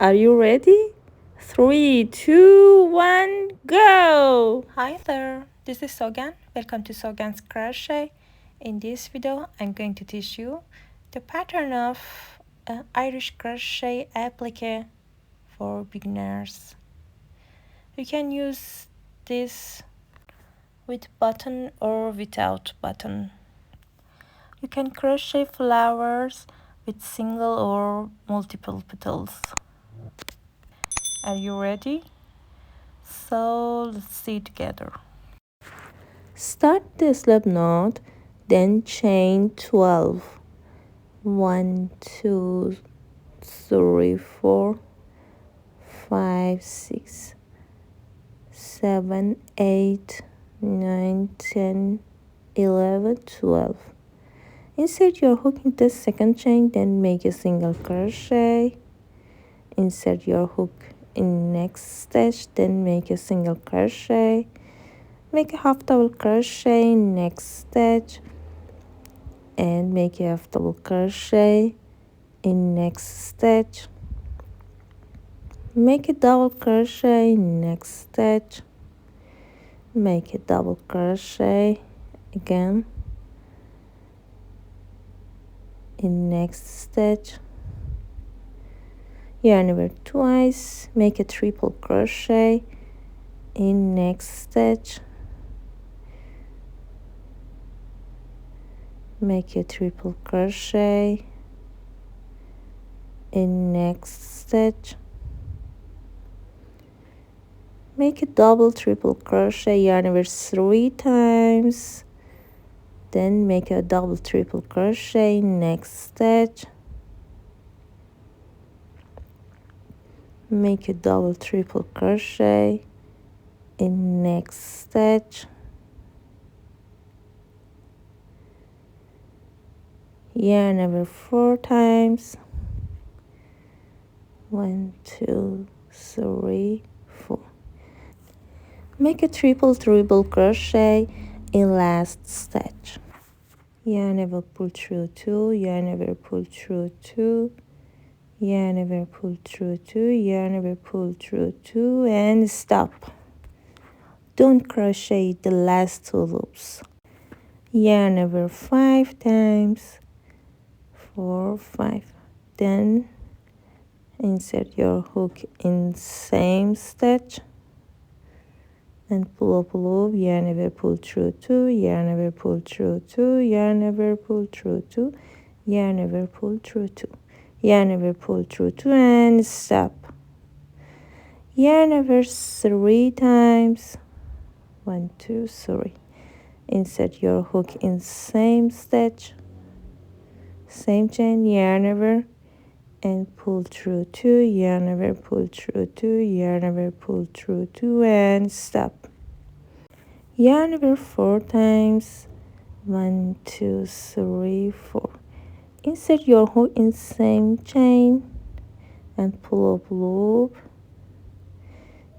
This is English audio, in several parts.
Are you ready? 3, 2, 1, go! Hi there, this is Sogan. Welcome to Sogan's Crochet. In this video, I'm going to teach you the pattern of Irish Crochet applique for beginners. You can use this with button or without button. You can crochet flowers with single or multiple petals. Are you ready? So let's see together. Start the slip knot, then chain 12. 1, 2, 3, 4, 5, 6, 7, 8, 9, 10, 11, 12. Insert your hook in the second chain, then make a single crochet. Insert your hook in next stitch, then make a single crochet. Make a half double crochet in next stitch and make a half double crochet in next stitch. Make a double crochet in next stitch. Make a double crochet again in next stitch. Yarn over twice, make a triple crochet in next stitch. Make a triple crochet in next stitch. Make a double triple crochet, yarn over 3 times, then make a double triple crochet next stitch. Make a double triple crochet in next stitch. Yarn over 4 times. 1, 2, 3, 4. Make a triple crochet in last stitch. Yarn over, pull through 2, yarn over, pull through 2, yarn over, pull through 2, yarn over, pull through 2, and stop. Don't crochet the last 2 loops. Yarn over 5 times, 4, 5. Then insert your hook in same stitch and pull up a loop, yarn over, pull through 2, yarn over, pull through 2, yarn over, pull through 2, yarn over, pull through 2, yarn over, pull through 2, and stop. Yarn over 3 times, 1, 2, 3. Insert your hook in same stitch, same chain, yarn over, and pull through 2, yarn over, pull through 2, yarn over, pull through 2, and stop. Yarn over 4 times, 1, 2, 3, 4. Insert your hook in same chain and pull up loop.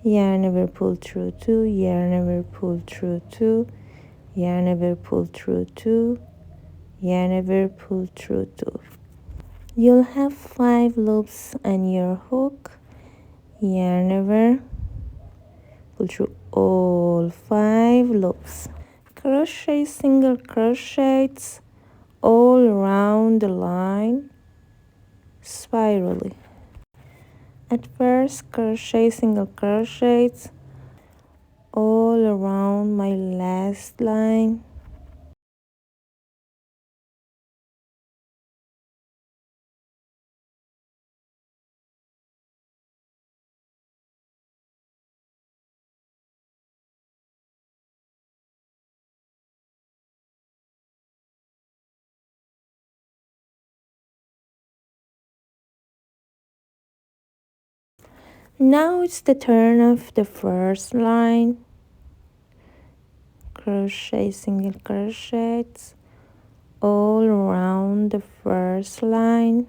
Yarn over, pull through 2, yarn over, pull through 2, yarn over, pull through 2, yarn over, pull through 2. You'll have 5 loops on your hook. Yarn over, pull through all 5 loops. Crochet single crochets all around the line spirally. At first, crochet single crochets all around my last line. Now it's the turn of the first line. Crochet single crochets all around the first line.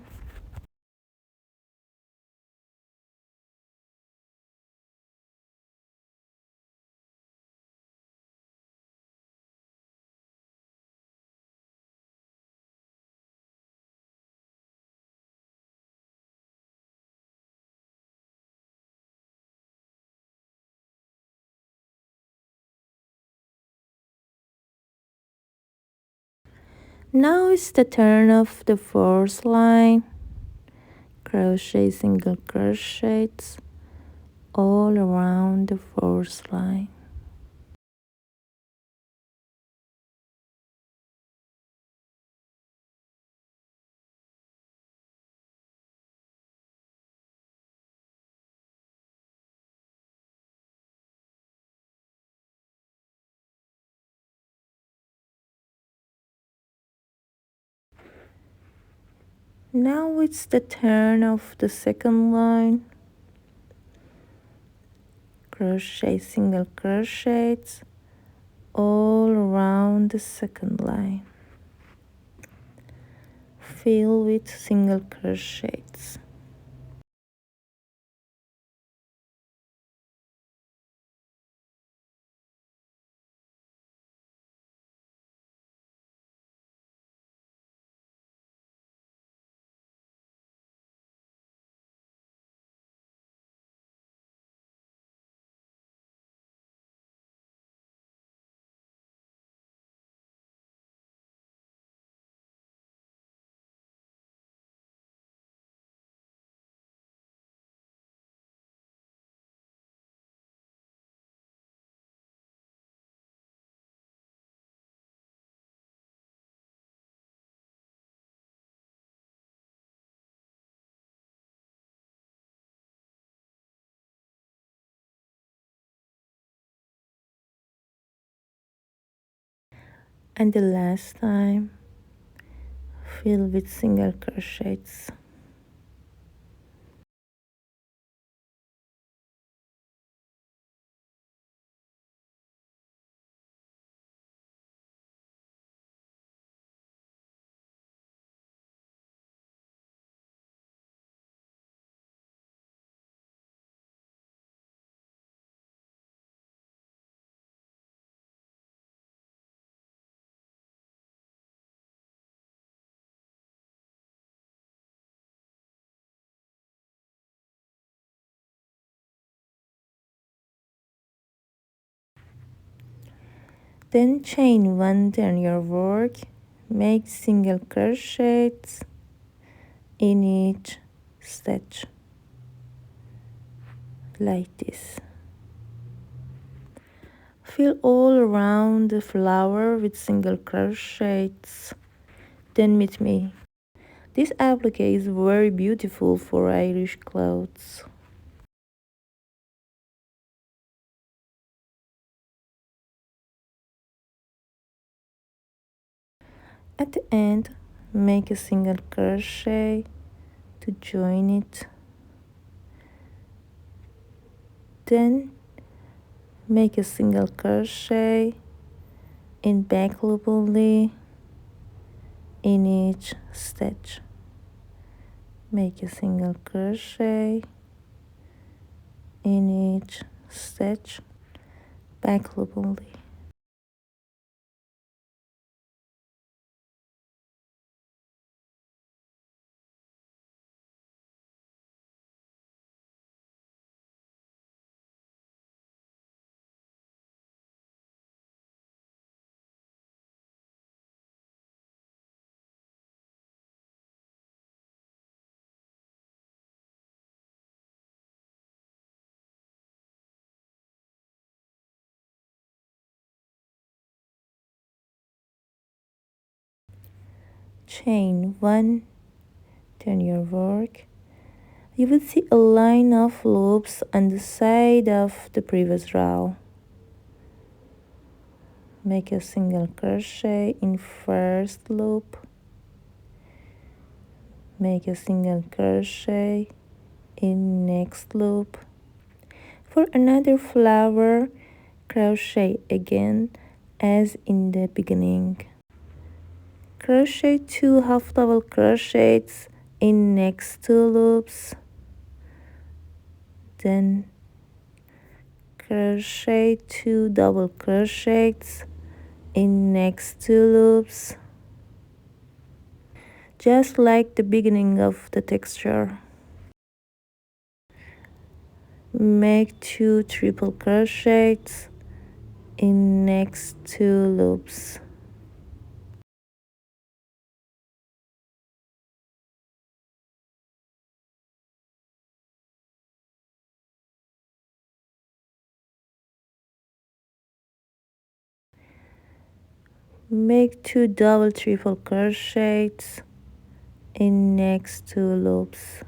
Now it's the turn of the fourth line. Crochet single crochets all around the fourth line. Now it's the turn of the second line. Crochet single crochets all around the second line. Fill with single crochets. And the last time, fill with single crochets. Then chain 1, turn your work, make single crochets in each stitch, like this. Fill all around the flower with single crochets. Then meet me. This applique is very beautiful for Irish clothes. At the end, make a single crochet to join it. Then make a single crochet in back loop only in each stitch. Make a single crochet in each stitch, back loop only. Chain 1, turn your work. You will see a line of loops on the side of the previous row. Make a single crochet in first loop. Make a single crochet in next loop. For another flower, crochet again as in the beginning. Crochet 2 half double crochets in next 2 loops. Then crochet 2 double crochets in next 2 loops, just like the beginning of the texture. Make 2 triple crochets in next 2 loops. Make 2 double triple crochets in next 2 loops.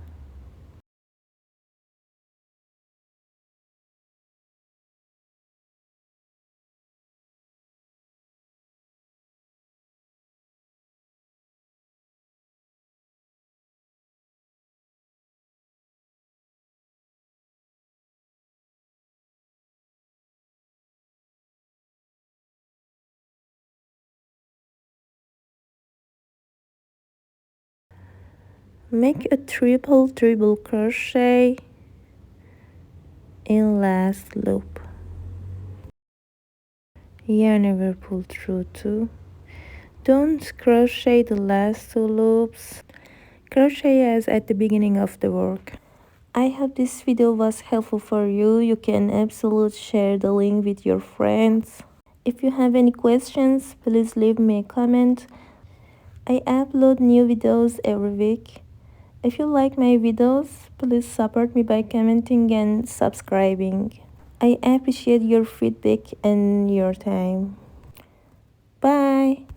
Make a triple treble crochet in last loop. Yarn over, pull through 2. Don't crochet the last 2 loops. Crochet as at the beginning of the work. I hope this video was helpful for you. You can absolutely share the link with your friends. If you have any questions, please leave me a comment. I upload new videos every week. If you like my videos, please support me by commenting and subscribing. I appreciate your feedback and your time. Bye!